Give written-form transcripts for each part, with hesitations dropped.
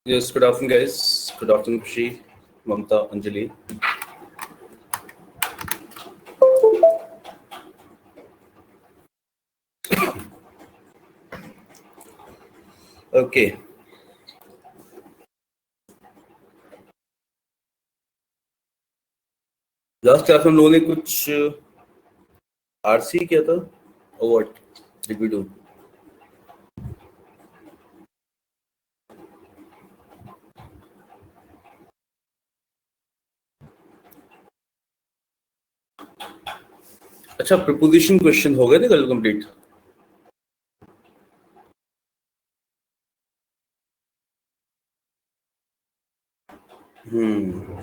Yes, good afternoon, guys. Good afternoon, Khushi, Mamta, Anjali. Okay. Last class में हम लोगों ने कुछ आरसी किया था और व्हाट डिड वी डू? अच्छा, प्रपोजिशन क्वेश्चन हो गए थे कल कंप्लीट?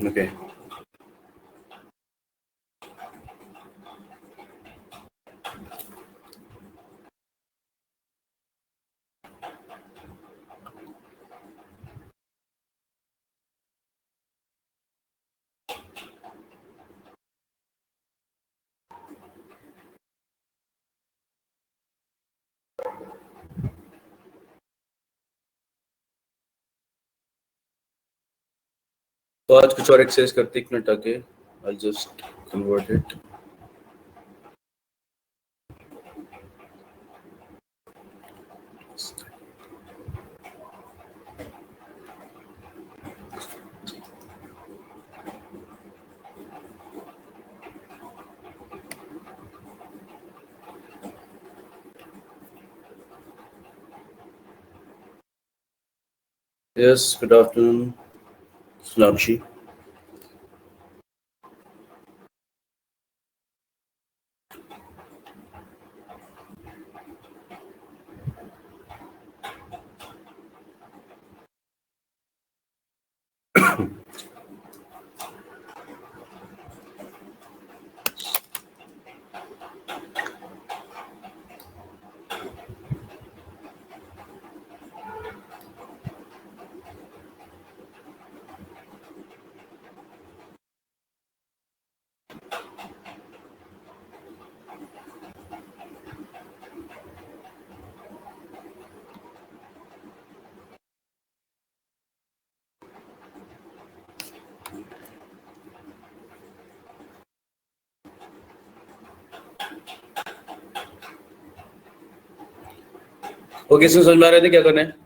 ओके. तो आज कुछ और एक्सरसाइज करते 1 मिनट आके. I just convert it. Yes, good afternoon, Sonakshi. Okay, इसमें समझ में आ रहे थे क्या करना है?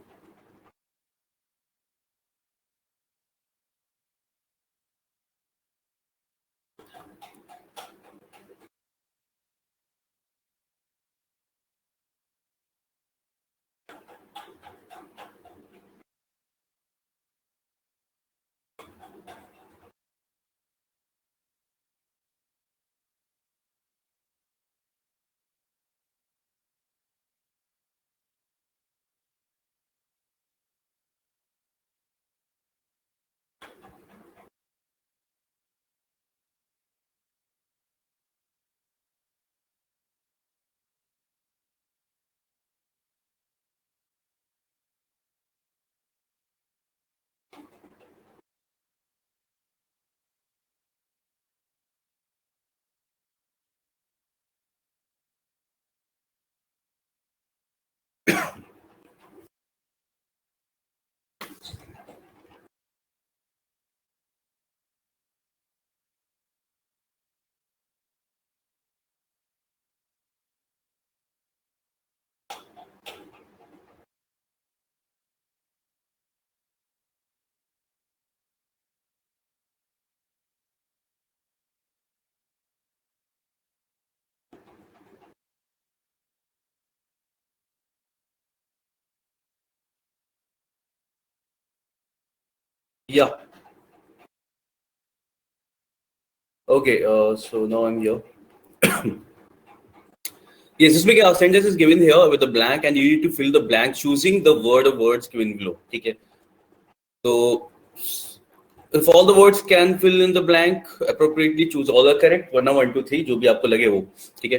Yeah. Okay. So now I'm here. Yes, इसमें क्या sentence is given here with a blank and you need to fill the blank choosing the word or words given below. ठीक है? तो if all the words can fill in the blank appropriately, choose all are correct. वरना 1 2 3 जो भी आपको लगे वो. ठीक है?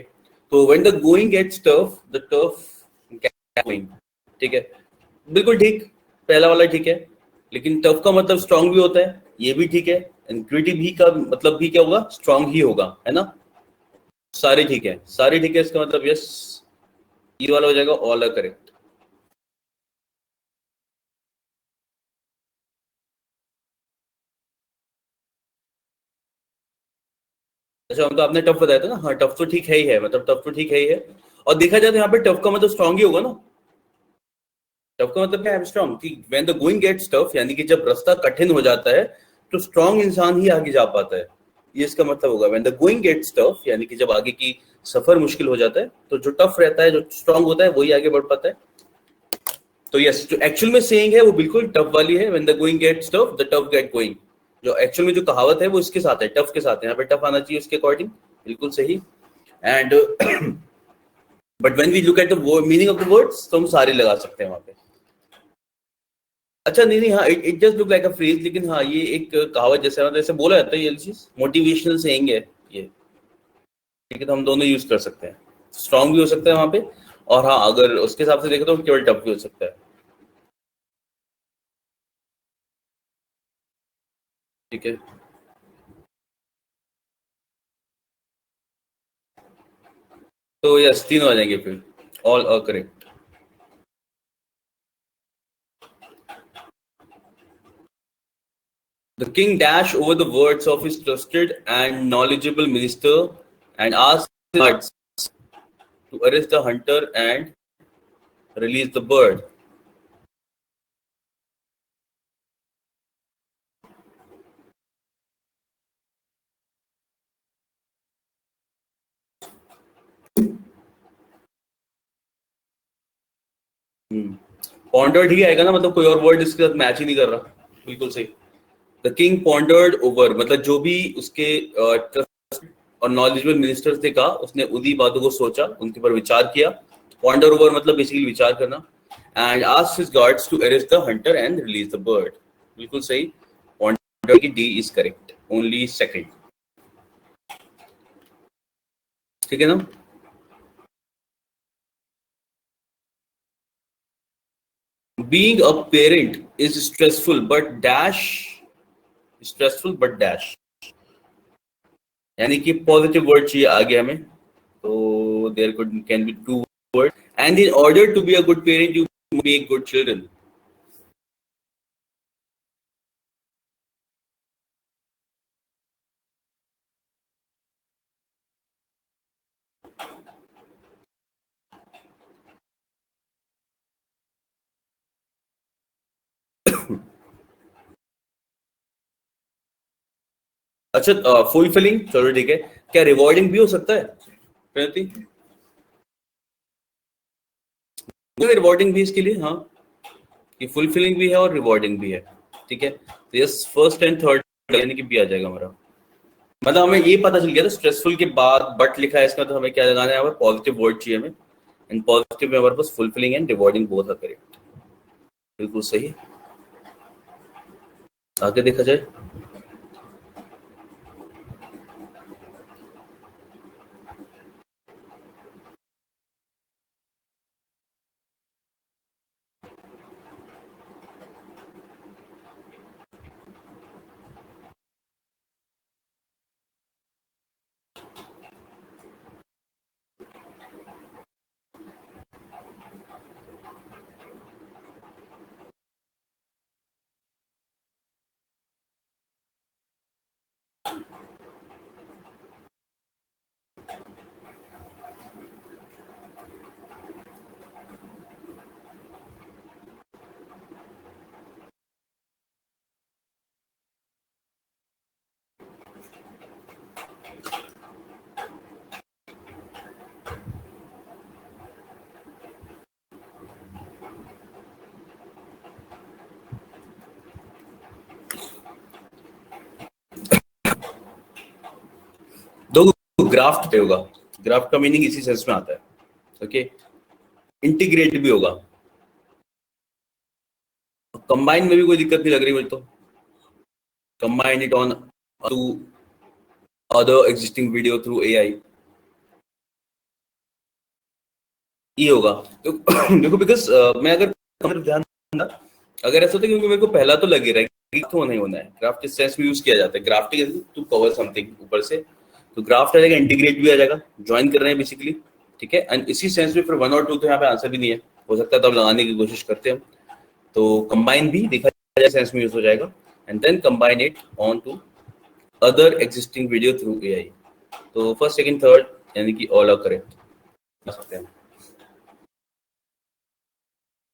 तो when the going gets tough, the tough gets going. ठीक है? बिल्कुल ठीक. पहला वाला ठीक है. लेकिन टफ का मतलब स्ट्रांग भी होता है. ये भी ठीक है. इंक्विटी भी का मतलब भी क्या होगा? स्ट्रांग ही होगा. है ना? सारे ठीक है. सारे ठीक है इसका मतलब यस. ये वाला हो जाएगा ऑल आर करेक्ट. अच्छा, हम तो आपने टफ बताया था ना। हाँ, टफ तो ठीक है ही है, मतलब टफ तो ठीक है ही है। और देखा जाए तो यहाँ पे टफ का मतलब स्ट्रांग ही होगा ना। टफ का मतलब क्या है? स्ट्रांग। कि when the going gets tough, यानी कि जब रास्ता कठिन हो जाता है तो स्ट्रांग इंसान ही आगे जा पाता है, ये इसका मतलब होगा। When the going gets tough, यानी कि जब आगे की सफर मुश्किल हो जाता है तो जो टफ रहता है, जो स्ट्रांग होता है, वही आगे बढ़ पाता है। तो यस, जो एक्चुअल में सेइंग है वो बिल्कुल टफ वाली है। When the going gets tough, the tough get going. जो एक्चुअल में जो कहावत है वो इसके साथ है, टफ के साथ है। यहाँ पे टफ आना चाहिए उसके अकॉर्डिंग, बिल्कुल सही। And but when we look at the meaning of the words, तो हम सारे लगा सकते हैं वहां पे। अच्छा, नहीं नहीं, हाँ, it just look like a phrase, लेकिन हाँ ये एक कहावत जैसे, मतलब ऐसे बोला जाता है, ये चीज मोटिवेशनल सेइंग है ये। ठीक है, तो हम दोनों यूज कर सकते हैं। स्ट्रांग भी हो सकता है वहां पे, और हाँ अगर उसके हिसाब से देखें तो केवल टफ भी हो सकता है। ठीक है, तो यस, तीनों आ जाएंगे फिर। All are correct. The king dashed over the words of his trusted and knowledgeable minister and asked his guards to arrest the hunter and release the bird. Pondered ही आएगा ना, मतलब कोई और वर्ड इसके साथ मैच ही नहीं कर रहा। बिल्कुल सही। द किंग पॉन्डर्ड ओवर, मतलब जो भी उसके ट्रस्ट और नॉलेजेबल मिनिस्टर्स ने कहा, उसने उन्हीं बातों को सोचा, उनके ऊपर विचार किया। पॉन्डर ओवर मतलब बेसिकली विचार करना। And asked his guards to arrest the hunter and release the bird. बिल्कुल सही। पॉन्डर की D is correct, only second. ठीक है ना। Being a parent is stressful but dash, stressful but dash, यानी कि पॉजिटिव वर्ड चाहिए आगे हमें। तो there could can be two word, and in order to be a good parent you make good children. अच्छा, फुलफिलिंग, चलो ठीक है। क्या रिवॉर्डिंग भी हो सकता है प्रणति? रिवॉर्डिंग भी इसके लिए, हाँ, कि फुलफिलिंग भी है और रिवॉर्डिंग भी है। ठीक है, तो यस, फर्स्ट एंड थर्ड यानी कि भी आ जाएगा हमारा। मतलब हमें ये पता चल गया था, स्ट्रेसफुल के बाद बट लिखा है इसका, तो हमें क्या लगाना है? हमें पॉजिटिव वर्ड चाहिए हमें। एंड पॉजिटिव में हमारे पास fulfilling and rewarding both are correct. बिल्कुल सही। आगे देखा जाए। दो, ग्राफ्ट पे होगा। ग्राफ्ट का मीनिंग इसी सेंस में आता है। ओके, इंटीग्रेट भी होगा। कंबाइन में भी कोई दिक्कत नहीं लग रही मुझे तो। Combine it on to other existing video through AI, ये होगा। तो देखो, बिकॉज मैं अगर ध्यान दूंगा, अगर ऐसा होता है, क्योंकि मेरे को पहला तो लग ही रहा है कि तो नहीं होना है। ग्राफ्ट इस सेंस में यूज किया जाता है, ग्राफ्टिंग टू कवर समथिंग ऊपर से। तो ग्राफ्ट आ जाएगा, इंटीग्रेट भी आ जाएगा, ज्वाइन कर रहे हैं बेसिकली। ठीक है, एंड इसी सेंस में फिर वन और टू तो यहाँ पे आंसर भी नहीं है। हो सकता है तब लगाने की कोशिश करते हैं हम। तो कंबाइन भी देखा जाए सेंस में यूज हो जाएगा, and then combine it on to other existing video through AI. तो फर्स्ट सेकंड थर्ड यानी कि ऑल आर करेक्ट कर सकते हैं.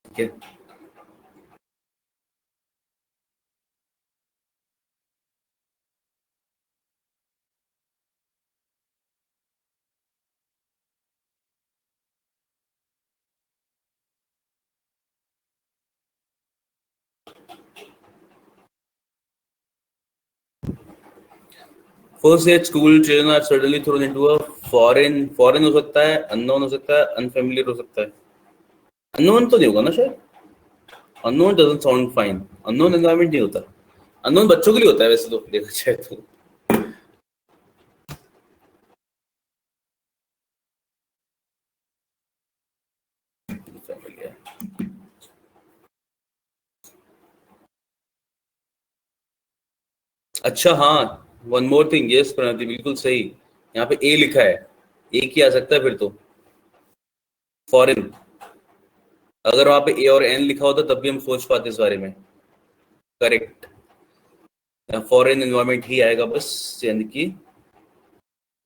ठीक है. First day at school children are suddenly thrown into a foreign हो सकता है, अननोन हो सकता है, अनफेमिलियर हो सकता है. अननोन तो नहीं होगा ना शायद. Unknown doesn't sound fine. Unknown environment नहीं होता. अननोन बच्चों के लिए होता है वैसे तो देखा जाए तो. Familiar. अच्छा हाँ, one more thing. Yes Pranati, बिल्कुल सही. यहाँ पे ए लिखा है. ए ही आ सकता है फिर तो. फॉरेन. अगर वहां पे ए और एन लिखा होता तब भी हम सोच पाते इस बारे में. करेक्ट. फॉरेन एनवायरमेंट ही आएगा बस, यानी कि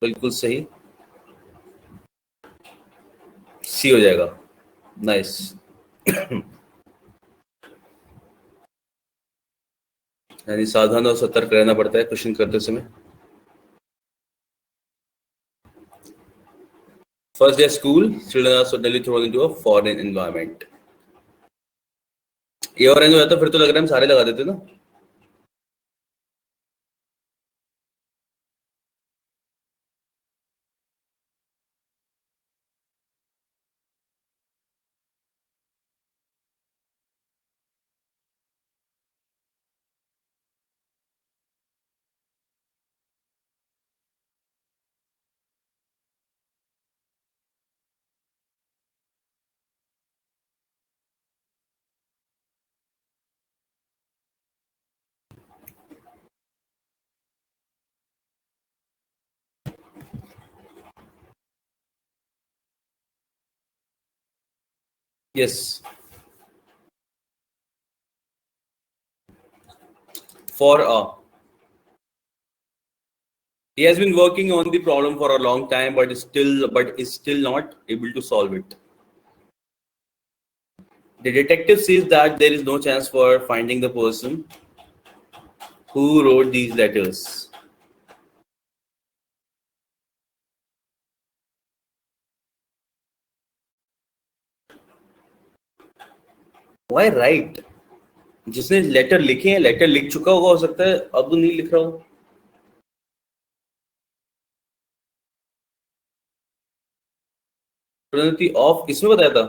बिल्कुल सही. सी हो जाएगा. नाइस. यानी सावधान और सतर्क रहना पड़ता है क्वेश्चन करते समय. First day school children are suddenly thrown into a foreign environment. A और एन हो जाता फिर तो लग रहा है हम सारे लगा देते ना. Yes. For a. He has been working on the problem for a long time, but is still not able to solve it. The detective says that there is no chance for finding the person who wrote these letters. Why write? जिसने letter लिखे हैं, letter लिख चुका होगा, हो सकता है अब नहीं लिख रहा हो. प्रणति ऑफ किसमें बताया था?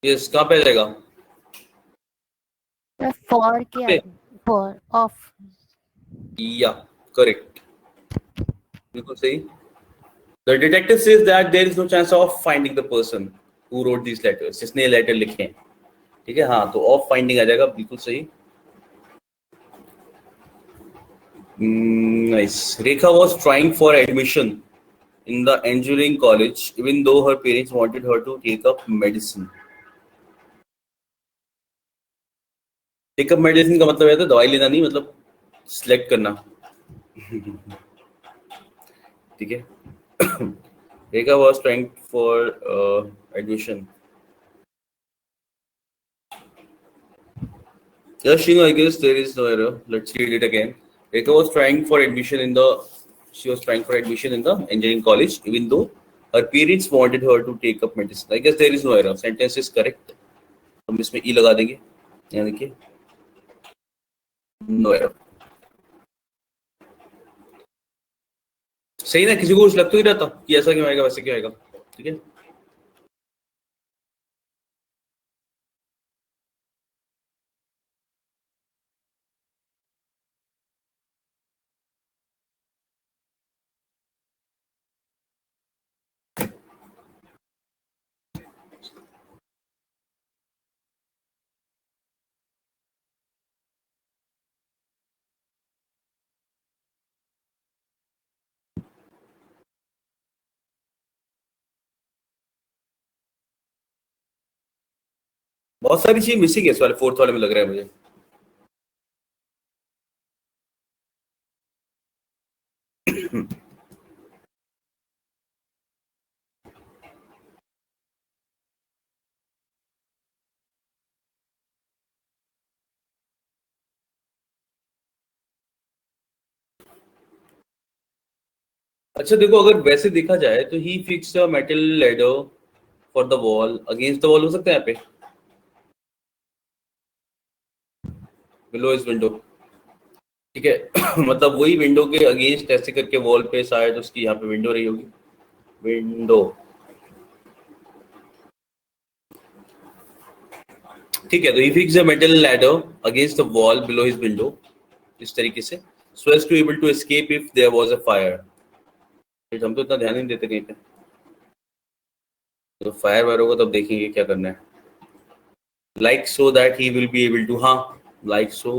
यस, कहाँ पे आ जाएगा? फॉर के पे. For of. या करेक्ट. बिल्कुल सही. The detective says that there is no chance of finding the person who wrote these letters. जिसने ये लेटर लिखे हैं. ठीक है. हाँ, तो ऑफ फाइंडिंग आ जाएगा. बिल्कुल सही. Nice. Rekha was trying for admission in the engineering college, even though her parents wanted her to take up medicine. Take up medicine का मतलब है तो दवाई लेना नहीं, मतलब सिलेक्ट करना. ठीक है. Rekha was trying for admission. Yes, Shinu, I guess there is no error. Let's read it again. Rekha was trying for admission in the. She was trying for admission in the engineering college, even though her parents wanted her to take up medicine. I guess there is no error. Sentence is correct. हम इसमें ई लगा देंगे. यहाँ देखिए. No error. सही ना. किसी को कुछ लग तो ही रहता कि ऐसा क्यों आएगा, वैसे क्यों आएगा. ठीक है. बहुत सारी चीज मिसिंग है इस वाले फोर्थ वाले में, लग रहा है मुझे. अच्छा देखो, अगर वैसे देखा जाए तो he fix a metal ladder for the wall, against the wall हो सकता है यहाँ पे, बिलो इस विंडो, ठीक है। मतलब वही विंडो के अगेंस्ट ऐसे करके वॉल पे शायद उसकी यहाँ पे विंडो रही होगी, विंडो, ठीक है। तो he fix a metal ladder against the wall below his window, इस तरीके से, so as to able to escape if there was a fire. हम तो इतना ध्यान नहीं देते कहीं पे, तो फायर वायर होगा तब देखेंगे क्या करना है। Like so that he will be able to, हाँ, लाइक सो,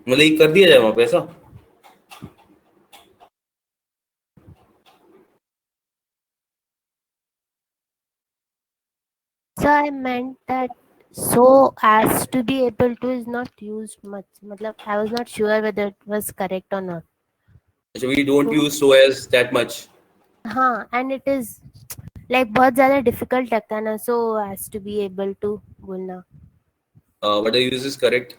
मतलब ये कर दिया जाए वहां पे ऐसा। So I meant that so as to be able to is not used much. मतलब I was not sure whether it was correct or not. अच्छा, वी डोंट तो use so as that much, हाँ, and it is like बहुत ज़्यादा difficult लगता है ना, so as to be able to बोलना. But the use is correct,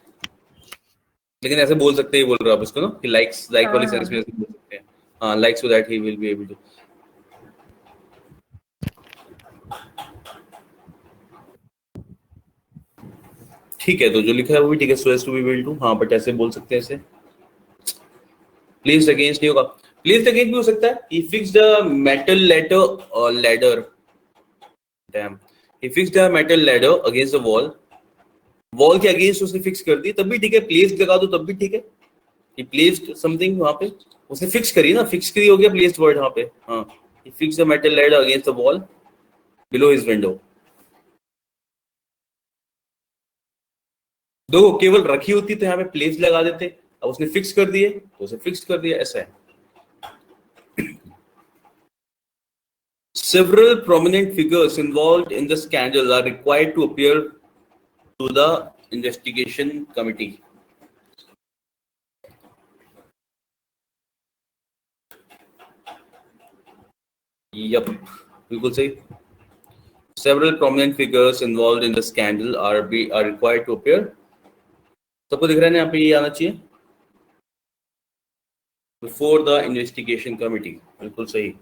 लेकिन ऐसे बोल सकते ही बोल रहे हो आप इसको ना, कि लाइक्स, लाइक वाले हाँ सेंस में हाँ. ऐसे बोल सकते हैं, हाँ, like so that he will be able to. ठीक है, तो जो लिखा है वो भी ठीक है, so as to be able to, हाँ, बट ऐसे बोल सकते हैं ऐसे, प्लेस्ड अगेंस्ट नहीं होगा, प्लेस्ड अगेंस्ट भी हो सकता है, he fixed a metal letter ladder, damn, he fixed a metal ladder against the wall, wall के अगेंस्ट उसने फिक्स कर दी तब भी ठीक है, प्लेस्ड लगा दो तब भी ठीक है, he placed something वहां पे, उसने फिक्स करी ना, फिक्स करी हो गया प्लेस्ड वर्ड वहां पे, हाँ, he fixed the metal ladder against the wall below his window। दो केवल रखी होती तो यहाँ पे प्लेस लगा देते, अब उसने फिक्स कर दिए तो उसे फिक्स कर दिया, ऐसा है। Several prominent figures involved in the scandal are required to appear to the investigation committee। Yup, बिल्कुल सही। Several prominent figures involved in the scandal are required to appear, सबको दिख रहा है ना यहाँ पे, ये आना चाहिए, बिफोर द इन्वेस्टिगेशन कमिटी, बिल्कुल सही।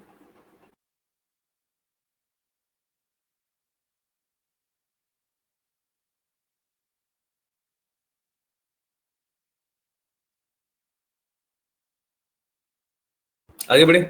आगे बढ़े।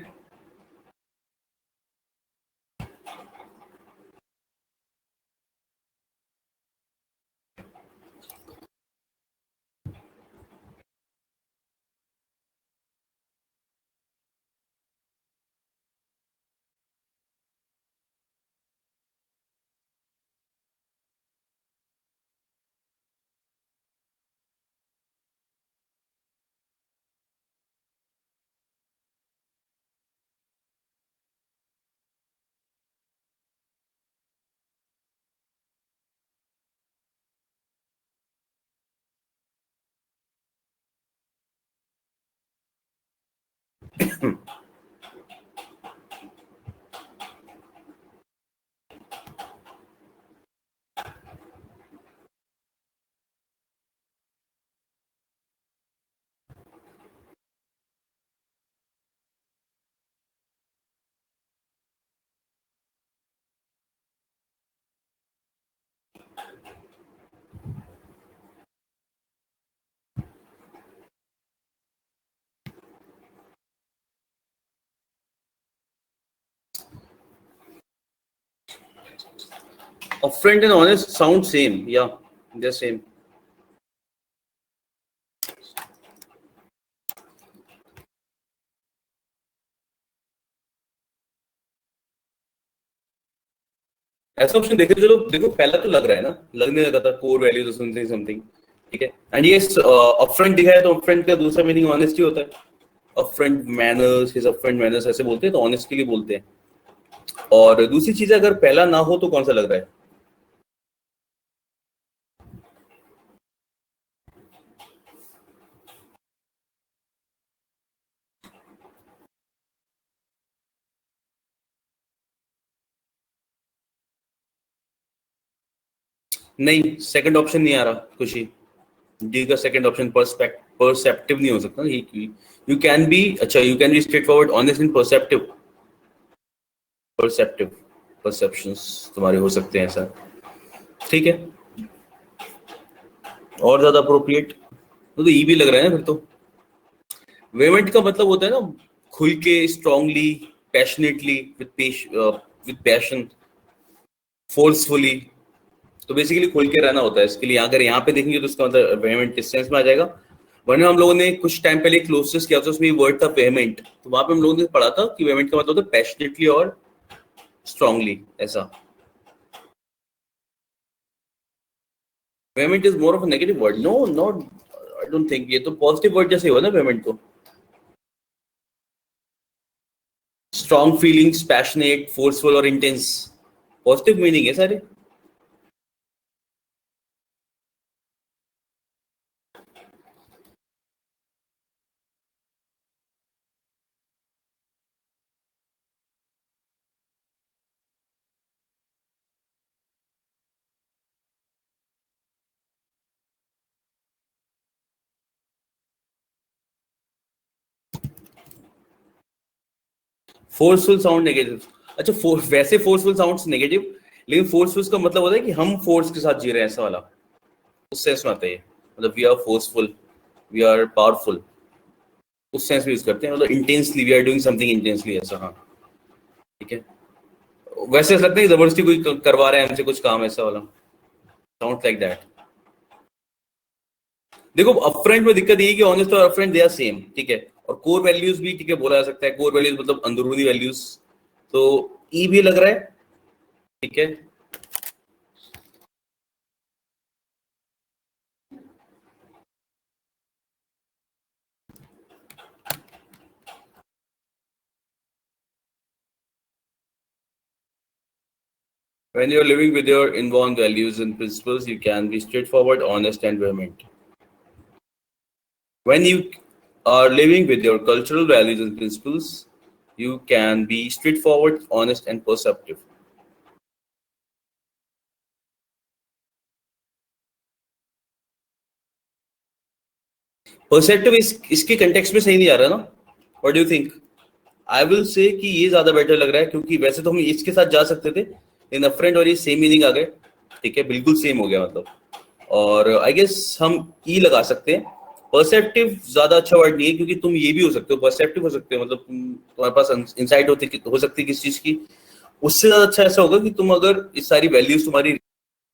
Upfront and honest sound same, yeah, they're same। ऐसा ऑप्शन देखे, चलो देखो, पहला तो लग रहा है ना, लगने लगा था कोर वैल्यूज समथिंग समथिंग, ठीक है। एंड ये अपफ्रंट दिखा है तो अपफ्रंट का दूसरा मीनिंग ऑनेस्टी होता है, upfront manners, his upfront manners ऐसे बोलते हैं, तो ऑनेस्ट के लिए बोलते हैं। और दूसरी चीज, अगर पहला ना हो तो कौन सा लग रहा है, नहीं, सेकंड ऑप्शन नहीं आ रहा खुशी, डी का सेकंड ऑप्शन, पर्सपेक्ट, परसेप्टिव नहीं हो सकता। यू कैन बी, अच्छा you can be straight forward, honest and perceptive. Perceptive, perceptions तुम्हारे हो सकते हैं ऐसा, ठीक है। और ज्यादा अप्रोप्रिएट तो ई भी लग रहा है ना फिर तो। वेमेंट का मतलब होता है ना खुल के, strongly, passionately, with passion, forcefully. तो बेसिकली खुल के रहना होता है इसके लिए। अगर यहाँ पे देखेंगे तो इसका मतलब वेमेंट इस सेंस में आ जाएगा। वरना हम लोगों ने कुछ टाइम पहले क्लोजेस्ट किया था, उसमें वर्ड था वेमेंट, तो वहां पे हम लोगों ने पढ़ा था कि वेमेंट का मतलब होता है पैशनेटली और स्ट्रांगली ऐसा। Vehement is more of a negative word. No not, I don't think. ये तो पॉजिटिव वर्ड जैसे हुआ ना वेमेंट तो। स्ट्रॉन्ग फीलिंग्स, पैशनेट, फोर्सफुल और इंटेंस, पॉजिटिव मीनिंग है सारे। Forceful sound negative. अच्छा वैसे फोर्सफुल साउंड नेगेटिव, लेकिन फोर्सफुल का मतलब होता है कि हम फोर्स के साथ जी रहे हैं ऐसा वाला, उस सेंस में आता है ये। मतलब we are forceful, we are powerful, उस सेंस में यूज करते हैं। मतलब intensely, we are doing something intensely ऐसा। हाँ ठीक है। वैसे ऐसा लगता है कि जबरदस्ती कोई करवा रहा है हमसे कुछ काम ऐसा वाला, साउंड लाइक दैट। देखो अपफ्रंट में दिक्कत ये है कि ऑनेस्ट और अपफ्रंट दे आर सेम, ठीक है। और कोर वैल्यूज भी, ठीक है, बोला जा सकता है। कोर वैल्यूज मतलब अंदरूनी वैल्यूज, तो ई भी लग रहा है, ठीक है। When you're living with your inborn values and principles, you can be straightforward, honest, and vehement. When you are living with your cultural values and principles, you can be straightforward, honest, and perceptive. Perceptive इसके context में सही नहीं आ रहा ना? What do you think? I will say कि ये ज्यादा बेटर लग रहा है, क्योंकि वैसे तो हम इसके साथ जा सकते थे, लेकिन अपफ्रंट और ये सेम मीनिंग आ गए, ठीक है, बिल्कुल सेम हो गया मतलब। और आई गेस हम ई लगा सकते हैं। परसेप्टिव ज्यादा अच्छा वर्ड नहीं है, क्योंकि तुम ये भी हो सकते हो, परसेप्टिव हो सकते हो, मतलब तुम्हारे पास इंसाइट हो सकती है किस चीज की। उससे ज्यादा अच्छा ऐसा होगा कि तुम अगर इस सारी वैल्यूज तुम्हारी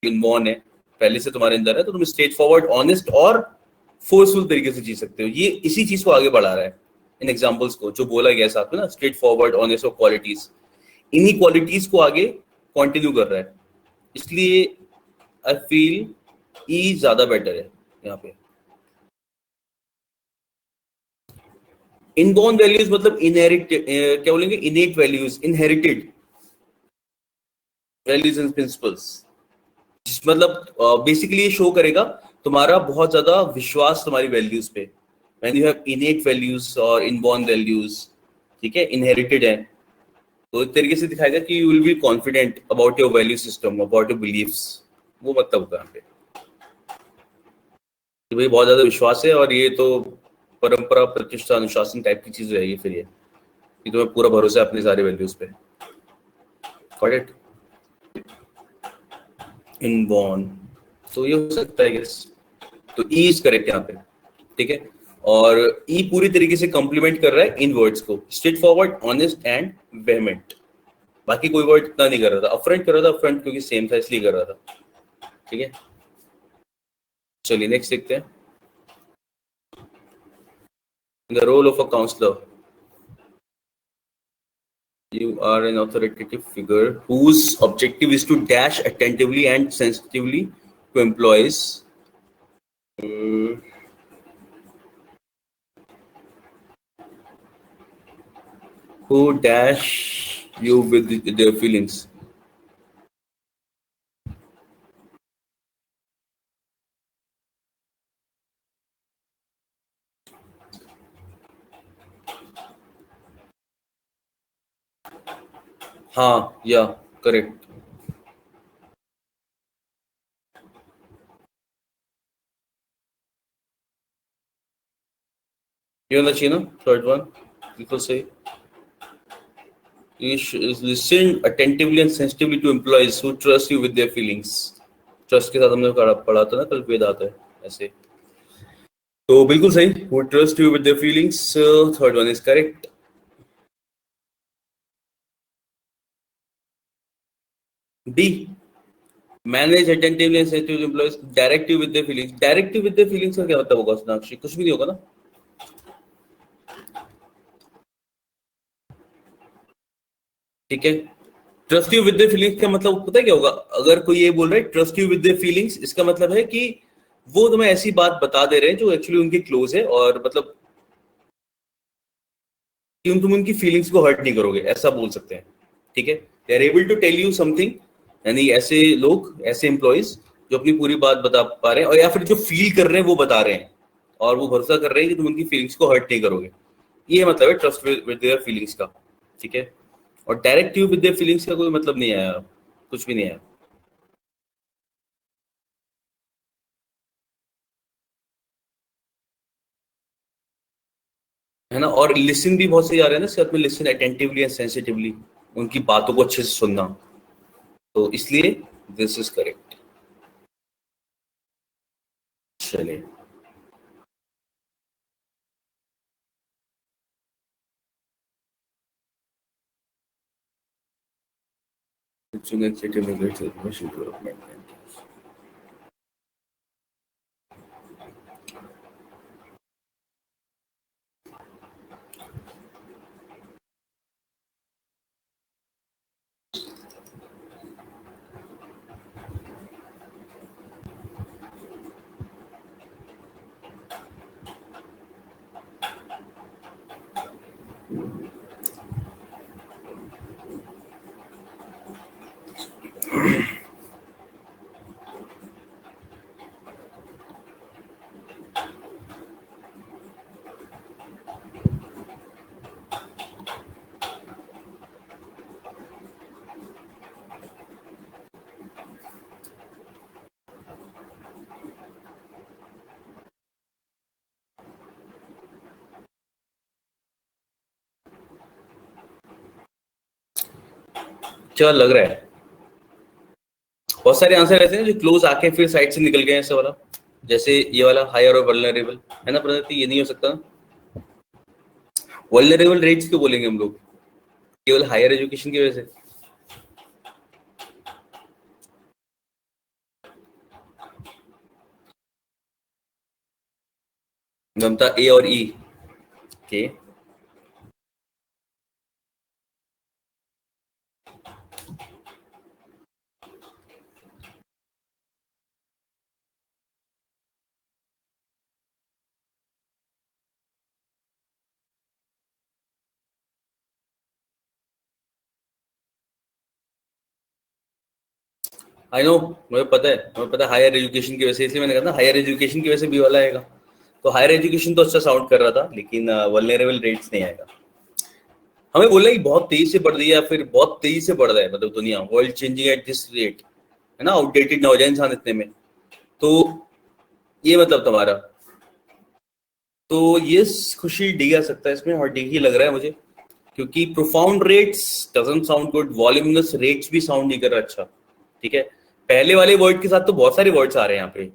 इनबॉर्न है, पहले से तुम्हारे अंदर है, तो तुम स्ट्रेट फॉरवर्ड, ऑनेस्ट और फोर्सफुल तरीके से जी सकते हो। ये इसी चीज को आगे बढ़ा रहा है इन एग्जांपल्स को, जो बोला गया साथ में ना, स्ट्रेट फॉरवर्ड, ऑनेस्ट और क्वालिटीज, इन्हीं क्वालिटीज को आगे कंटिन्यू कर रहा है। इसलिए आई फील ई ज्यादा बेटर है यहाँ पे। इनबॉर्न वैल्यूज मतलब इनहेरिट, क्या बोलेंगे, इनेट values, inherited values and principles. मतलब बेसिकली ये शो करेगा तुम्हारा बहुत ज्यादा विश्वास तुम्हारी वैल्यूज पे। व्हेन यू हैव इनेट वैल्यूज और इनबॉर्न वैल्यूज, ठीक है, इनहेरिटेड है, तो एक तरीके से दिखाएगा कि you will be confident about your value system, about your beliefs. वो मतलब होता है यहाँ पे कि भाई बहुत ज्यादा विश्वास है, और ये तो परंपरा, प्रतिष्ठा, अनुशासन टाइप की चीज रहेगी फिर ये, कि तुम्हें पूरा भरोसा है अपने सारे वैल्यूज पे। Got it? इनबॉर्न, तो ये हो सकता है गेस। तो ई इज करेक्ट यहाँ पे, ठीक है। और ई पूरी तरीके से कॉम्प्लीमेंट कर रहा है इन वर्ड्स को, straight forward, honest and vehement. बाकी कोई वर्ड इतना नहीं कर रहा था। अपफ्रंट कर रहा था, अपफ्रंट क्योंकि सेम था इसलिए कर रहा था, ठीक है। चलिए नेक्स्ट देखते हैं। The role of a counsellor, you are an authoritative figure whose objective is to dash attentively and sensitively to employees, uh, who dash you with their feelings. हाँ या करेक्ट। ये होना चाहिए ना थर्ड वन, बिल्कुल सही। You should listen attentively and sensitively to employees who trust you with their feelings. Trust के साथ हमने पढ़ा था ना कल, वेद आता है ऐसे। तो बिल्कुल सही, who trust you with their feelings, third one is correct. D, manage attentively and sensitively employees, direct you with their feelings. Direct you with their feelings का क्या मतलब होगा सोनाक्षी? कुछ भी नहीं होगा ना। ठीक है, trust you with their feelings का मतलब पता है क्या होगा? अगर कोई ये बोल रहा है trust you with their feelings, इसका मतलब है कि वो तुम्हें ऐसी बात बता दे रहे हैं जो एक्चुअली उनके क्लोज है, और मतलब कि तुम उनकी फीलिंग्स को हर्ट नहीं करोगे, ऐसा बोल सकते हैं। ठीक है, they are able to tell you something, यानी ऐसे लोग, ऐसे एम्प्लॉइज जो अपनी पूरी बात बता पा रहे हैं, और या फिर जो फील कर रहे हैं वो बता रहे हैं, और वो भरोसा कर रहे हैं कि तुम उनकी फीलिंग्स को हर्ट नहीं करोगे। ये मतलब है ट्रस्ट विद देयर फीलिंग्स का। ठीक है, और direct you with their feelings का कोई मतलब नहीं आया, कुछ भी नहीं आया। है ना, और लिसन भी बहुत सही आ रहा है ना साथ में, लिसन अटेंटिवली एंड सेंसिटिवली, उनकी बातों को अच्छे से सुनना, तो इसलिए दिस इज करेक्ट। चलिए, डेवलपमेंट। क्या लग रहा है? बहुत सारे आंसर ऐसे हैं जो क्लोज आके फिर साइड से निकल गए, ऐसा वाला, जैसे ये वाला हायर और वल्नरेबल, है ना प्रगति? ये नहीं हो सकता। वल्नरेबल रेट्स क्यों बोलेंगे हम लोग? केवल हायर एजुकेशन की वजह से? ममता, ए और ई के आई नो, मुझे पता है, मुझे पता है हायर एजुकेशन की वजह से, इसलिए मैंने कहा था हायर एजुकेशन की वजह से बी वाला आएगा। तो हायर एजुकेशन तो अच्छा साउंड कर रहा था, लेकिन वल्नरेबल रेट्स नहीं आएगा। हमें बोला कि बहुत तेजी से बढ़ रही है, या फिर बहुत तेजी से बढ़ रहा है, मतलब दुनिया world changing at this rate, है ना, आउटडेटेड ना हो जाए इंसान इतने में। तो ये मतलब तुम्हारा, तो ये खुशी डी आ सकता है इसमें, और डी ही लग रहा है मुझे, क्योंकि profound rates doesn't sound good, voluminous rates भी साउंड नहीं कर रहा अच्छा। ठीक है, पहले वाले वर्ड के साथ तो बहुत सारे वर्ड्स आ रहे हैं यहाँ पे।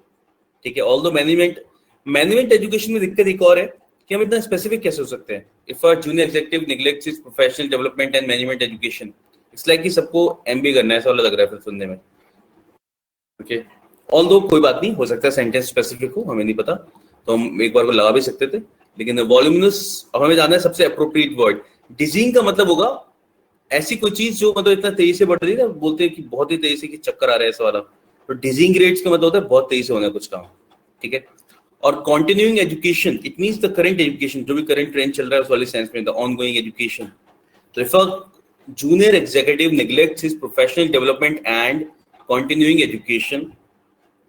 ठीक है, ऑल दो मैनेजमेंट एजुकेशन में दिक्कत एक और है कि हम इतना स्पेसिफिक कैसे हो सकते हैं। If a junior executive neglects his professional development and management education, it's like कि सबको एमबीए करना है, ऐसा वाला लग रहा है फिर सुनने में। ओके, ऑल दो कोई बात नहीं, हो सकता है सेंटेंस स्पेसिफिक हो, हमें नहीं पता, तो हम एक बार को लगा भी सकते थे। लेकिन वॉल्यूमिनस, अब हमें जानना है सबसे अप्रोप्रिएट वर्ड। डिजींग का मतलब होगा ऐसी कोई चीज जो मतलब इतना तेजी से बढ़ रही है, बोलते हैं कि बहुत ही तेजी से कि चक्कर आ रहा है ऐसा वाला। तो डिजींग रेट्स का मतलब होता है बहुत तेजी से होना है कुछ काम। ठीक है, और continuing education, it means the current education, जो भी करंट ट्रेंड चल रहा है उस वाले सेंस में, द ऑनगोइंग एजुकेशन। तो if a junior executive neglects his professional development and continuing education,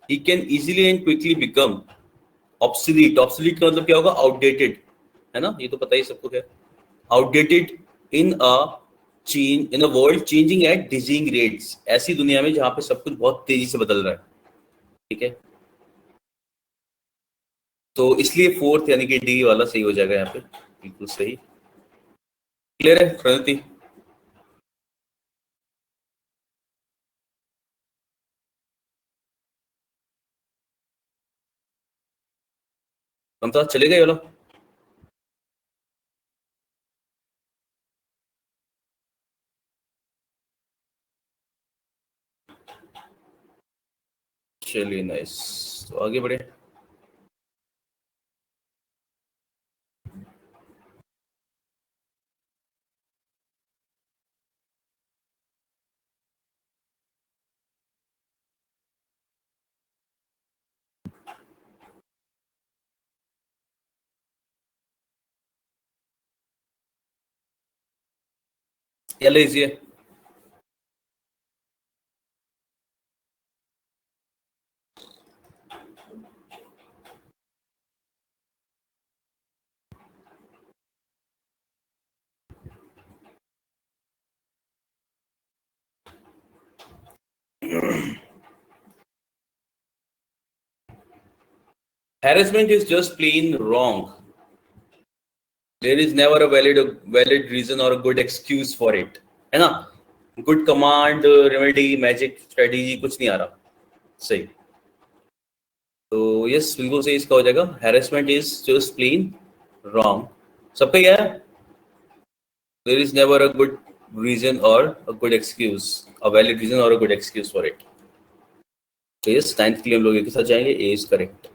he can easily and quickly become obsolete. Obsolete का मतलब क्या होगा? Outdated, है ना, ये तो पता ही सबको क्या। Outdated in a world changing at dizzying rates, ऐसी दुनिया में जहां पे सब कुछ बहुत तेजी से बदल रहा है। ठीक है, तो इसलिए फोर्थ यानी कि डी वाला सही हो जाएगा यहाँ पे, बिल्कुल सही। क्लियर है प्रणति? हम तो चले गए वाला। चलिए नाइस, तो आगे बढ़े। क्या लीजिए? Harassment is just plain wrong. There is never a valid reason or a good excuse for it, है ना? Good command, remedy, magic, strategy कुछ नहीं आ रहा सही। तो यस बिल्कुल सही इसका हो जाएगा। Harassment is just plain wrong. सबका क्या है? There is never a good reason or a good excuse, a valid reason or a good excuse for it. तो यस 9th के लिए हम लोग एक साथ जाएंगे। A is correct.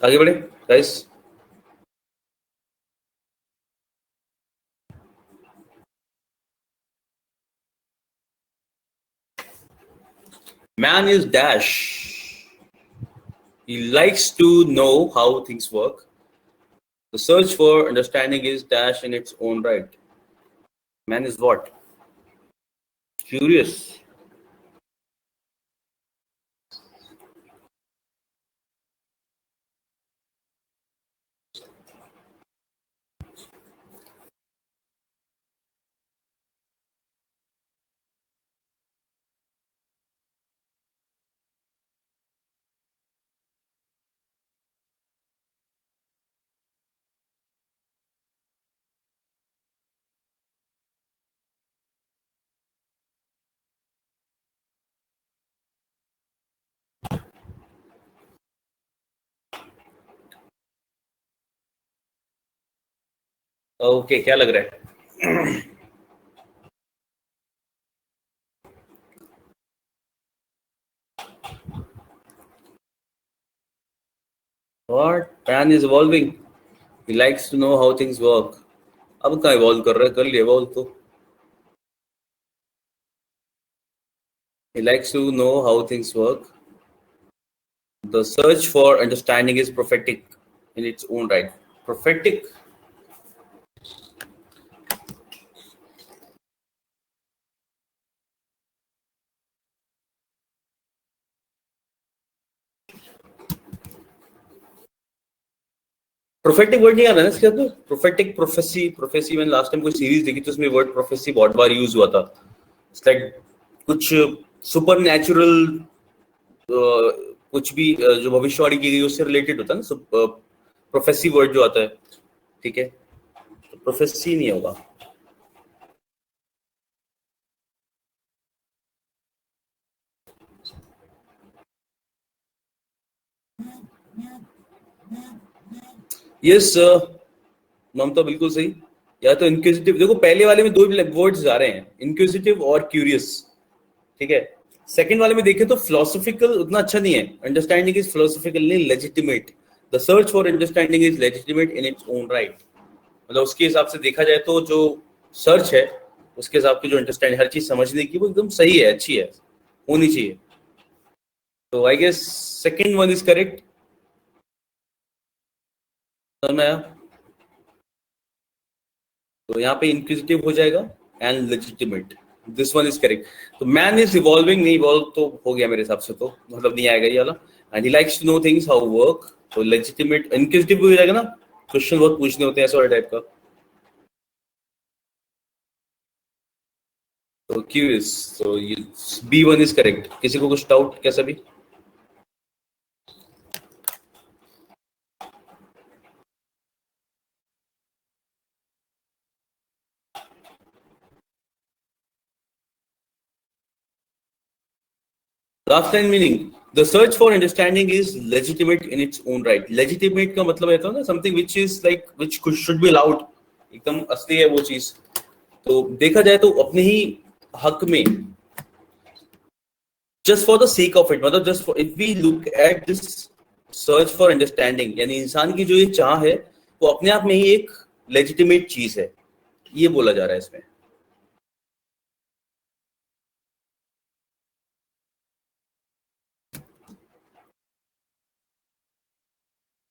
आगे बढ़े guys. Man is dash. He likes to know how things work. The search for understanding is dash in its own right. Man is what? Curious. Okay क्या लग रहा है? What? Man is evolving. He likes to know how things work. अब कहाँ evolve कर रहा है? कर लिया evolve तो। He likes to know how things work. The search for understanding is prophetic in its own right. Prophetic. Prophetic word नहीं आ रहा है इसके अंदर। Prophetic, prophecy, prophecy. मैंने लास्ट टाइम कोई सीरीज देखी तो उसमें वर्ड प्रोफेसी बहुत बार यूज हुआ था। इट्स लाइक कुछ सुपर नेचुरल, कुछ भी जो भविष्यवाणी की गई उससे रिलेटेड होता है ना। प्रोफेसी वर्ड जो आता है, ठीक है, तो प्रोफेसी नहीं होगा। यस ममता बिल्कुल सही। या तो इंक्विजिटिव, देखो पहले वाले में दो वर्ड्स आ रहे हैं, इंक्विजिटिव और क्यूरियस, ठीक है। सेकंड वाले में देखें तो फिलोसॉफिकल उतना अच्छा नहीं है। अंडरस्टैंडिंग इज फिलोसॉफिकल नहीं, legitimate. The search for understanding is legitimate in its own right. मतलब उसके हिसाब से देखा जाए तो जो सर्च है उसके हिसाब की जो अंडरस्टैंडिंग, हर चीज समझने की, वो एकदम सही है, अच्छी है, होनी चाहिए। तो I guess second one is correct. तो यहाँ पे इंक्विजिटिव हो जाएगा and legitimate. This one is correct. तो मैन इज इवॉल्विंग, नहीं इवॉल्व तो हो गया मेरे हिसाब से, तो मतलब नहीं आएगा ये वाला। And he likes to know things how work. तो लेजिटिमेट इंक्विजिटिव हो जाएगा ना, क्वेश्चन बहुत पूछने होते हैं ऐसा वाला टाइप का। तो क्यूरियस, तो ये B1 इज करेक्ट. किसी को कुछ डाउट कैसा भी? Last line meaning, the search for understanding is legitimate in its own right. Legitimate का मतलब रहता है ना something which is like which should be allowed, एकदम असली है वो चीज. तो देखा जाए तो अपने ही हक में, just for the sake of it, मतलब just for, if we look at this search for understanding, यानी इंसान की जो ये चाह है वो अपने आप में ही एक लेजिटिमेट चीज है, ये बोला जा रहा है इसमें.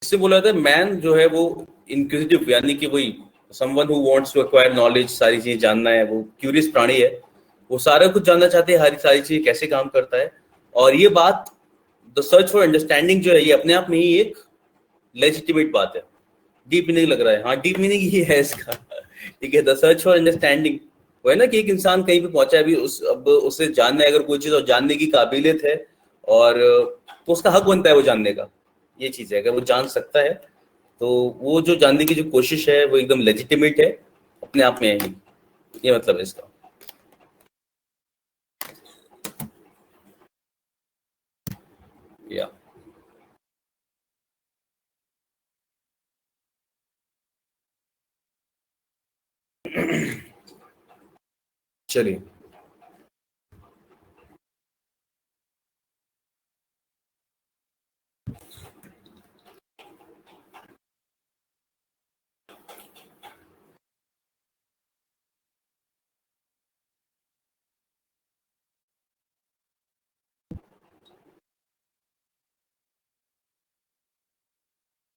इससे बोला जाता है मैन जो है वो इंक्विजिटिव, यानी कि वही someone who wants to acquire knowledge, सारी चीजें जानना है, वो क्यूरियस प्राणी है, वो सारा कुछ जानना चाहते हैं, हर सारी चीजें कैसे काम करता है. और ये बात द सर्च फॉर अंडरस्टैंडिंग जो है ये अपने आप में ही एक लेजिटिमेट बात है. डीप मीनिंग लग रहा है, हाँ डीप मीनिंग ही है इसका. ठीक है, द सर्च फॉर अंडरस्टैंडिंग वो है ना कि एक इंसान कहीं पे पहुंचा है, अभी अब उसे जानना है अगर कोई चीज और जानने की काबिलियत है, और तो उसका हक बनता है वो जानने का. ये चीज है, अगर वो जान सकता है तो वो जो जानने की जो कोशिश है वो एकदम लेजिटिमेट है, अपने आप में है ही. ये मतलब है इसका. या चलिए,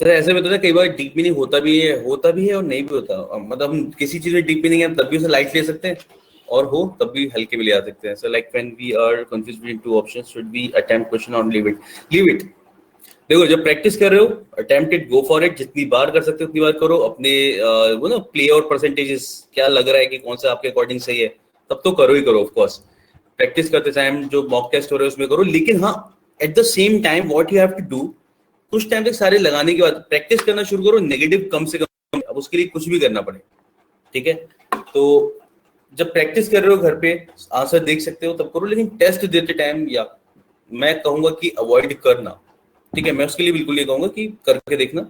तो ऐसे में तो ना कई बार डीप मीनिंग होता भी है और नहीं भी होता. मतलब हम किसी चीज में डीप मीनिंग है तब भी उसे लाइट ले सकते हैं, और हो तब भी हल्के में ले आ सकते हैं. So like when we are confused between two options, should we attempt question और लीव इट? Leave it. देखो जब प्रैक्टिस कर रहे हो, attempt it, go for it, जितनी बार कर सकते हो उतनी बार करो. अपने वो ना प्ले और परसेंटेजेस क्या लग रहा है कि कौन सा आपके अकॉर्डिंग सही है, तब तो करो ही करो. ऑफ कोर्स प्रैक्टिस करते टाइम जो मॉक टेस्ट हो रहे हैं उसमें करो, लेकिन हाँ at the same time what you have to do, कुछ टाइम तक सारे लगाने के बाद प्रैक्टिस करना शुरू करो, नेगेटिव कम से कम. अब उसके लिए कुछ भी करना पड़े, ठीक है. तो जब प्रैक्टिस कर रहे हो घर पे आंसर देख सकते हो तब करो, लेकिन टेस्ट देते टाइम या मैं कहूंगा कि अवॉइड करना. ठीक है, मैं उसके लिए बिल्कुल ये कहूंगा कि करके देखना,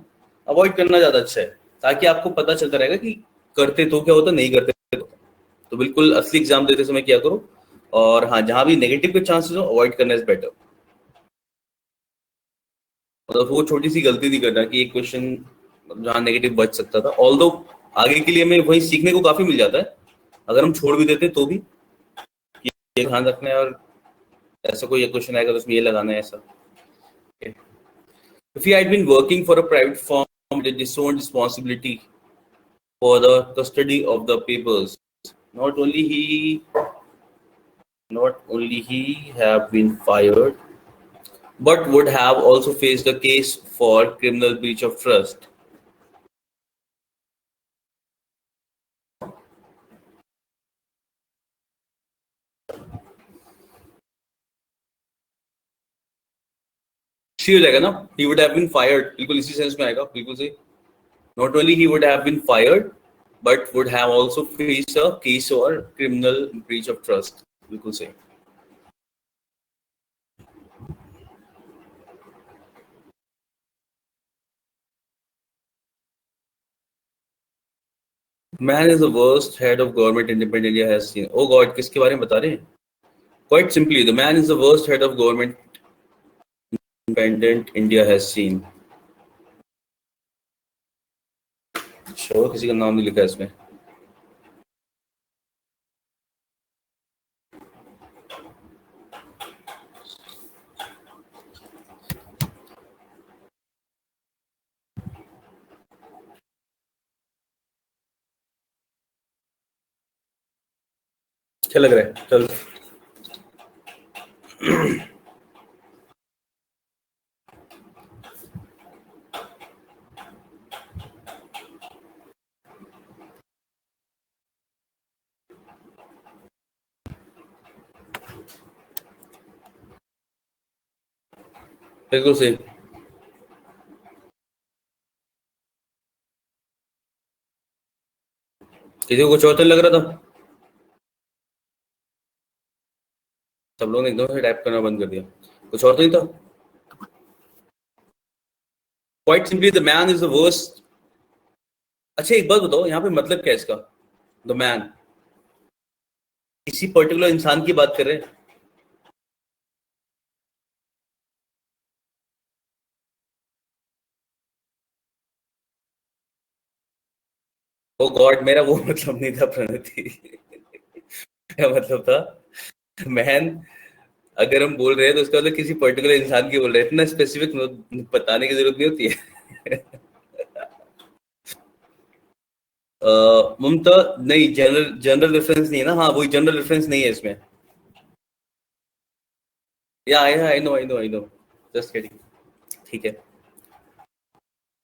अवॉइड करना ज्यादा अच्छा है, ताकि आपको पता चलता रहेगा कि करते तो क्या होता, नहीं करते तो बिल्कुल असली एग्जाम देते समय क्या करो. और हाँ, जहां भी नेगेटिव के चांसेस हो अवॉइड करना इज बेटर. मतलब वो छोटी सी गलती नहीं करना कि एक क्वेश्चन जहाँ नेगेटिव बच सकता था, ऑल्दो आगे के लिए हमें वही सीखने को काफी मिल जाता है, अगर हम छोड़ भी देते तो भी ये ध्यान रखना है. और ऐसा कोई क्वेश्चन आएगा तो उसमें ये लगाना है ऐसा. If he had been working for a private firm with his own responsibility for the custody of the papers, not only he not only he have been fired, but would have also faced a case for criminal breach of trust. सी हो जाएगा ना, he would have been fired, बिल्कुल इसी sense में आएगा, बिल्कुल सही. Not only he would have been fired, but would have also faced a case or criminal breach of trust. बिल्कुल सही. Man is the worst head of government independent India has seen. Oh God, किसके बारे में बता रहे हैं? Quite simply, the man is the worst head of government independent India has seen. Sure किसी का नाम नहीं लिखा है इसमें. क्या लग रहा है? चल बिल्कुल सही। किसी को कुछ और तो लग रहा था? सब लोगों ने एकदम से टाइप करना बंद कर दिया। कुछ और तो नहीं था? Quite simply the man is the worst. अच्छा एक बात बताओ, यहाँ पे मतलब क्या है इसका? द मैन किसी पर्टिकुलर इंसान की बात कर रहे हैं? ओ गॉड, मेरा वो मतलब नहीं था प्रणति। मेरा मतलब था मैन। अगर हम बोल रहे हैं तो उसका मतलब किसी पर्टिकुलर इंसान की बोल रहे हैं, इतना स्पेसिफिक बताने की जरूरत नहीं होती है। ममता, नहीं जनरल जनरल रेफरेंस नहीं है ना? हाँ वही जनरल रेफरेंस नहीं है इसमें। या आई नो जस्ट किडिंग। ठीक है।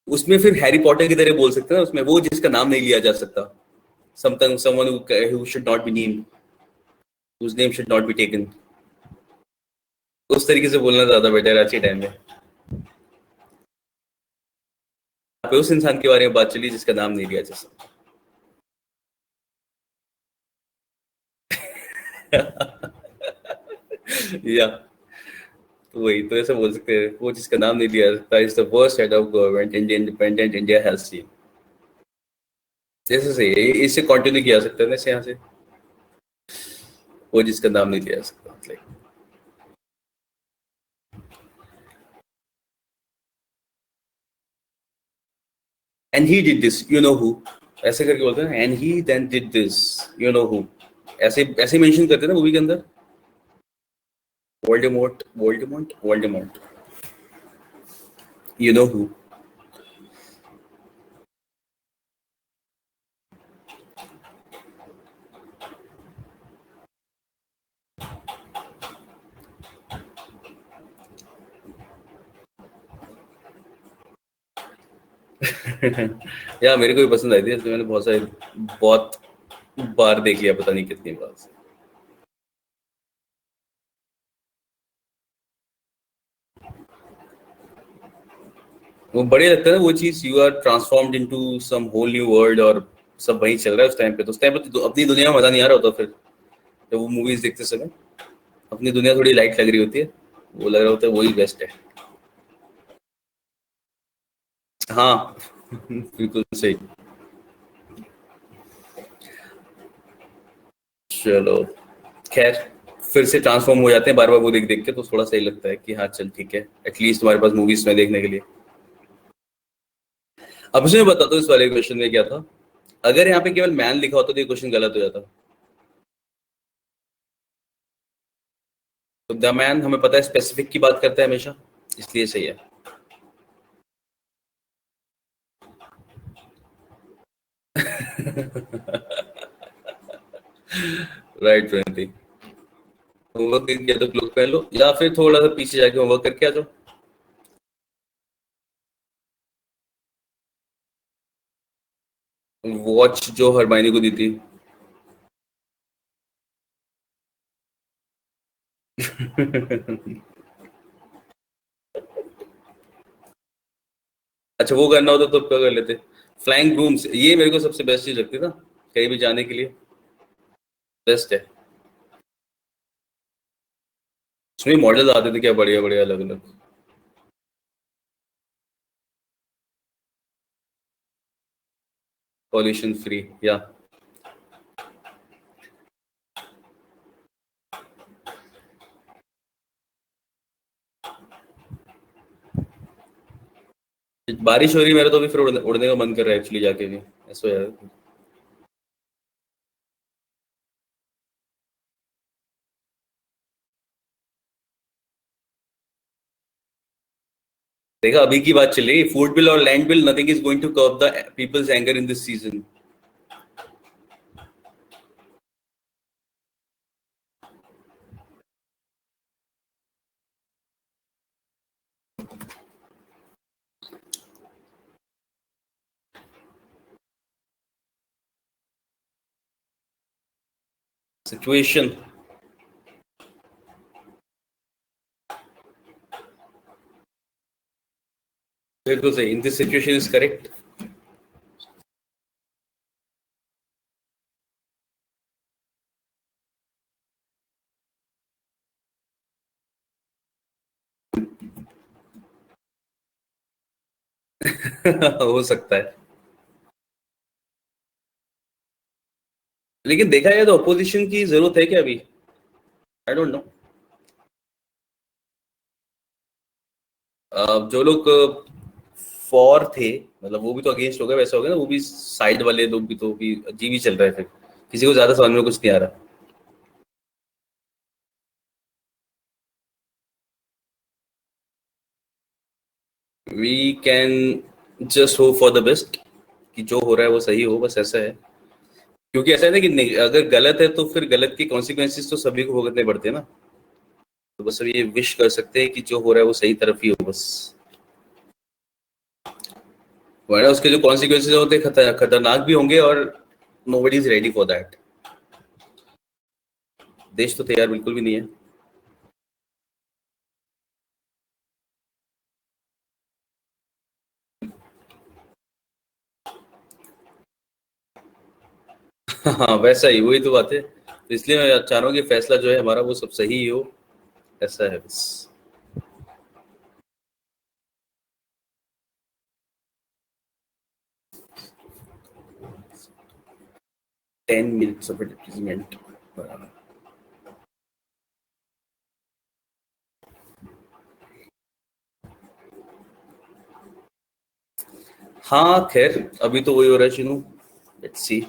उसमें फिर हैरी पॉटर की तरह बोल सकते हैं ना, उसमें वो जिसका नाम नहीं लिया जा सकता। Someone who should not be named, whose name should not be taken। उस तरीके से बोलना ज्यादा बेटर है आज के टाइम में। पे उस इंसान के बारे में बात चली जिसका नाम नहीं लिया जा सकता। या तो वही तो ऐसा बोल सकते हैं, वो जिसका नाम नहीं लिया जाता is the worst head of government India independent India has seen. जैसे सही है, इससे कंटिन्यू किया जा सकता है ना यहाँ से। वो जिसका नाम नहीं लिया जा सकता like. And he did this you know who, ऐसे करके बोलते हैं and he then did this you know who. ऐसे ऐसे मेंशन करते हैं ना मूवी के अंदर। Voldemort Voldemort Voldemort, you know who. या मेरे को भी पसंद आई थी, इसलिए मैंने बहुत बार देख लिया, पता नहीं कितनी बार से। वो बढ़िया लगता है ना वो चीज, you are transformed into some whole new world, और सब वही चल रहा है उस टाइम पे। तो उस टाइम पे तो अपनी दुनिया में मजा नहीं आ रहा होता फिर, जब वो मूवीज देखते समय अपनी दुनिया थोड़ी लाइट लग रही होती है, वो लग रहा होता है वही बेस्ट है। हाँ। बिल्कुल सही। चलो खैर, फिर से ट्रांसफॉर्म हो जाते हैं बार बार वो देख देख के, तो थोड़ा सही लगता है कि हाँ चल ठीक है, एटलीस्ट तुम्हारे पास मूवीज में देखने के लिए। अब मुझे बता दो इस वाले क्वेश्चन में क्या था। अगर यहाँ पे केवल मैन लिखा होता तो ये क्वेश्चन गलत हो जाता। तो द मैन हमें पता है स्पेसिफिक की बात करता है हमेशा, इसलिए सही है। राइट प्रणति। होमवर्क नहीं किया तो क्लोज पहन लो, या फिर थोड़ा सा पीछे जाके होमवर्क करके आ जाओ। वॉच जो हरमाइनी को दी थी। अच्छा वो करना होता तो क्या कर लेते? फ्लाइंग ब्रूम्स, ये मेरे को सबसे बेस्ट चीज लगती था कहीं भी जाने के लिए। बेस्ट है। उसमें मॉडल आते थे क्या बढ़िया बढ़िया अलग अलग। पॉल्यूशन फ्री या। बारिश हो रही है, मेरा तो अभी फिर उड़ने का मन कर रहा है एक्चुअली जाके भी। ऐसा यार। देखा अभी की बात चल रही, फूड बिल और land bill, nothing is going to curb the people's anger in this season. Situation. बिल्कुल सही, in this situation is correct. हो सकता है, लेकिन देखा जाए तो अपोजिशन की जरूरत है क्या अभी? I don't know. जो लोग फॉर थे, मतलब वो भी तो अगेंस्ट हो गए, वैसा हो गया ना, वो भी साइड वाले लोग भी तो भी अजीब ही चल रहा है, फिर किसी को ज्यादा समझ में कुछ नहीं आ रहा. We can just hope for the best कि जो हो रहा है वो सही हो, बस ऐसा है. क्योंकि ऐसा है ना कि नहीं, अगर गलत है तो फिर गलत के कॉन्सिक्वेंसेस तो सभी को भुगतने पड़ते हैं ना. तो बस अब ये विश कर सकते हैं कि जो हो रहा है वो सही तरफ ही हो बस. वरना उसके जो कॉन्सिक्वेंसेस होते हैं खतरनाक भी होंगे, और nobody is ready for that. देश तो तैयार बिल्कुल भी नहीं है. हाँ वैसा ही, वही तो बात है. तो इसलिए मैं चाह रहा हूँ कि फैसला जो है हमारा वो सब सही ही हो, ऐसा है बस. 10 minutes of advertisement. हाँ खैर, अभी तो वही हो रहा है चिनू. Let's see.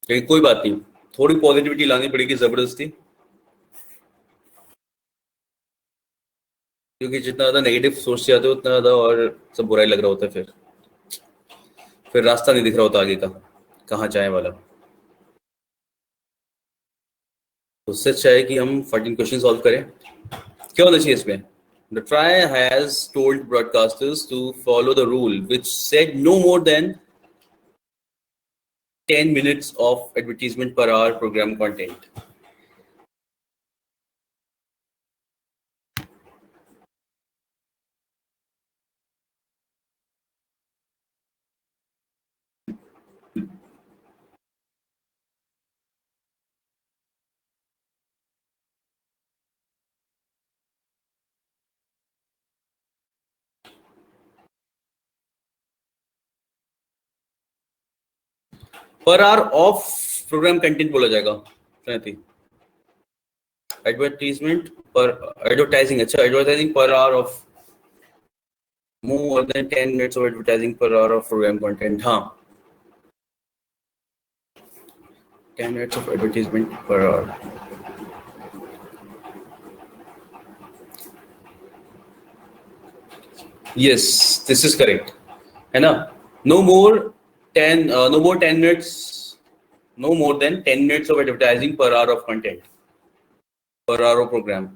लेकिन कोई बात नहीं, थोड़ी पॉजिटिविटी लानी पड़ेगी जबरदस्ती. क्योंकि जितना ज्यादा नेगेटिव सोचते जाते हो उतना ज्यादा और सब बुराई लग रहा होता है. फिर रास्ता नहीं दिख रहा होता आगे का, कहाँ जाए वाला. तो उससे अच्छा है कि हम 14 क्वेश्चन सॉल्व करें. क्या होना चाहिए इसमें? The trial has told broadcasters to follow the rule, which said no more than 10 minutes of advertisement per hour program content. पर आवर ऑफ प्रोग्राम कंटेंट बोला जाएगा. एडवर्टीजमेंट पर एडवर्टाइजिंग, अच्छा advertising per hour of more than 10 minutes of advertising per hour of programme content. हाँ, 10 minutes of advertisement per hour. Yes, this is correct, है ना? No more 10 minutes, no more than 10 minutes of advertising per hour of content, per hour of program.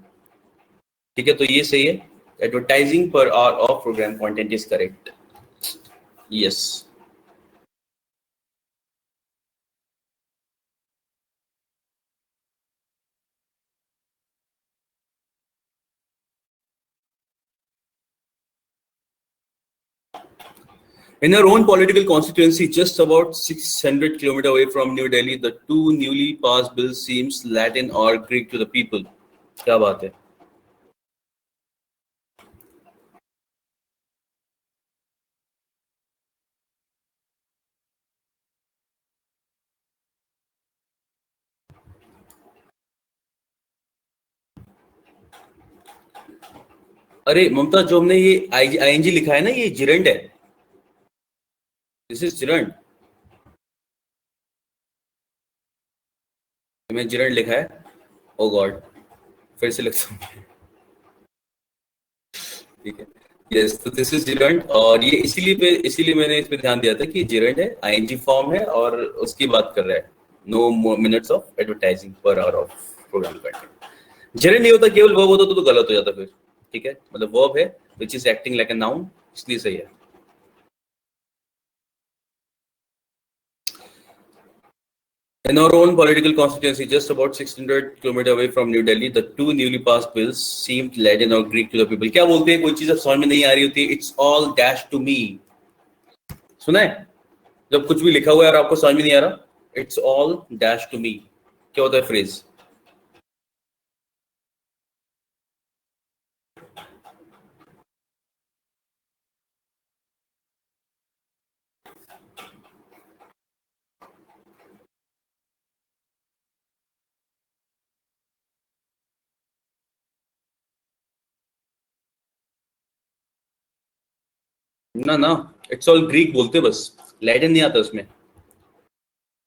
ठीक है, तो ये सही है. Advertising per hour of program content is correct. Yes. In her own political constituency, just about 600 kilometers away from New Delhi, the two newly passed bills seems Latin or Greek to the people. क्या बात है? अरे ममता, जो हमने ये ING लिखा है ना, ये जिरंड है. This is gerund. मैं जिरंड लिखा है. ओ गॉड, फिर से लिखता हूँ. ठीक है. यस, तो दिस इज जिरंड, और ये इसीलिए मैंने इस पे ध्यान दिया था कि जिरंड है, आईएनजी फॉर्म है, और उसकी बात कर रहा है. No minutes of advertising per hour of programme content. Gerund नहीं होता, केवल वर्ब होता तो गलत हो जाता फिर. ठीक है, मतलब वर्ब है which is acting like a noun, इसलिए सही है. In our own political constituency, just about 600 kilometers away from New Delhi, the two newly passed bills seemed Latin or Greek to the people. क्या बोलते हैं, कोई चीज अब समझ में नहीं आ रही होती है, it's all dash to me. सुना है? जब कुछ भी लिखा हुआ है और आपको समझ में नहीं आ रहा, it's all dash to me. क्या होता है फ्रेज? ना, इट्स ऑल ग्रीक बोलते, बस लैटिन नहीं आता उसमें.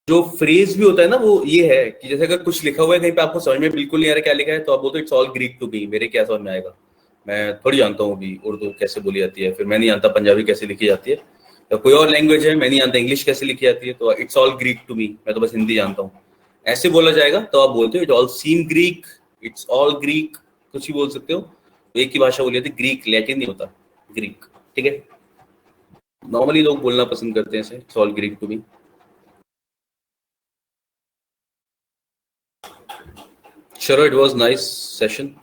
जो फ्रेज भी होता है ना, वो ये है कि जैसे अगर कुछ लिखा हुआ है कहीं पे, आपको समझ में बिल्कुल नहीं आ रहा क्या लिखा है, तो आप बोलते हो it's all Greek to me. मेरे क्या समझ में आएगा, मैं थोड़ी जानता हूँ अभी उर्दू कैसे बोली जाती है, फिर मैं नहीं जानता पंजाबी कैसे लिखी जाती है, या कोई और लैंग्वेज है मैं नहीं जानता इंग्लिश कैसे लिखी जाती है, तो it's all Greek to me, मैं तो बस हिंदी जानता हूँ. ऐसे बोला जाएगा तो आप बोलते हो it all seem Greek, it's all Greek, कुछ भी बोल सकते हो. एक ही भाषा बोली जाती है, ग्रीक, लैटिन नहीं होता, ग्रीक. ठीक है, नॉर्मली लोग बोलना पसंद करते हैं it's all Greek to me. चलो, इट वाज नाइस सेशन.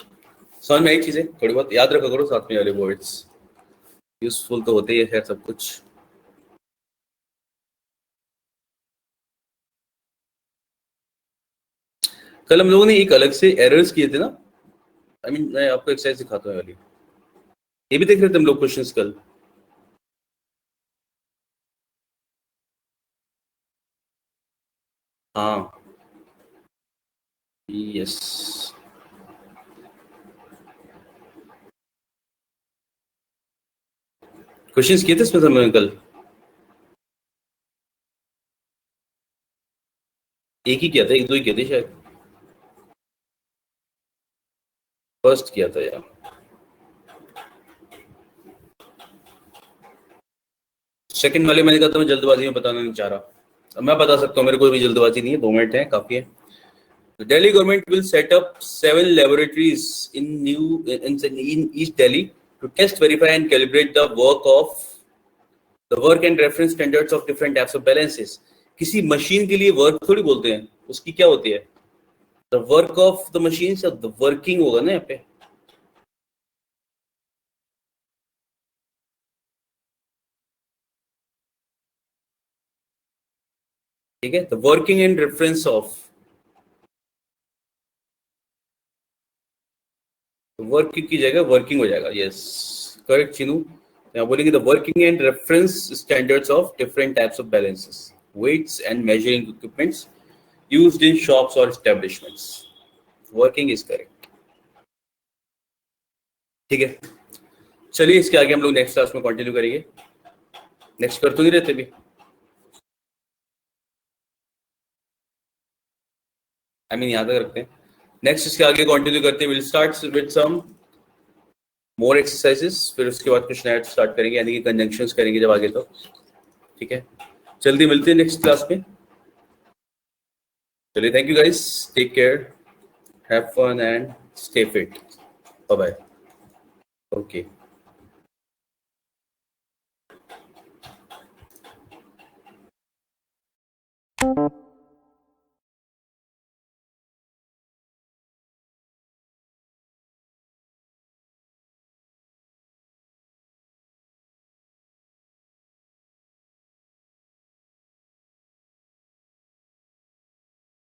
समझ में आई चीजें, थोड़ी बहुत याद रखा करो साथ में वाले वर्ड्स, यूजफुल तो होते ही है सब कुछ. कल हम लोगों ने एक अलग से एरर्स किए थे ना, आई मीन मैं आपको एक्सरसाइज दिखाता हूँ वाली, ये भी देख रहे थे हम लोग क्वेश्चंस कल. हाँ, यस, क्वेश्चंस किए थे इसमें हमने कल. एक ही किया था, एक दो ही किए थे शायद, फर्स्ट किया था यार. सेकंड वाले मैंने कहा था मैं जल्दबाजी में बताना नहीं चाह रहा, अब मैं बता सकता हूँ, मेरे को भी जल्दबाजी नहीं है, 2 मिनट है, काफी है. The Delhi government will set up 7 laboratories in East Delhi to test, verify, and calibrate the work and reference standards of different types of balances. किसी मशीन के लिए वर्क थोड़ी बोलते हैं, उसकी क्या होती है, the work of the machine, से द वर्किंग होगा ना यहाँ पे. ठीक है, the working and reference of, work की जगह वर्किंग हो जाएगा. Yes, correct Chinu. यहाँ बोलेंगे the working and reference standards of different types of balances, weights and measuring equipments used in shops or establishments. Working is correct. ठीक है, चलिए इसके आगे हम लोग नेक्स्ट क्लास में कंटिन्यू करेंगे. नेक्स्ट कर तो नहीं रहते भी, आई मीन याद रखते हैं. नेक्स्ट इसके आगे कंटिन्यू करते हैं. Will start with some more exercises, फिर उसके बाद कुछ नया स्टार्ट करेंगे, यानी कि कंजंक्शंस करेंगे जब आगे तो. ठीक है, जल्दी मिलते हैं नेक्स्ट क्लास में. चलिए, thank you guys, take care, have fun and stay fit. Bye bye. Okay.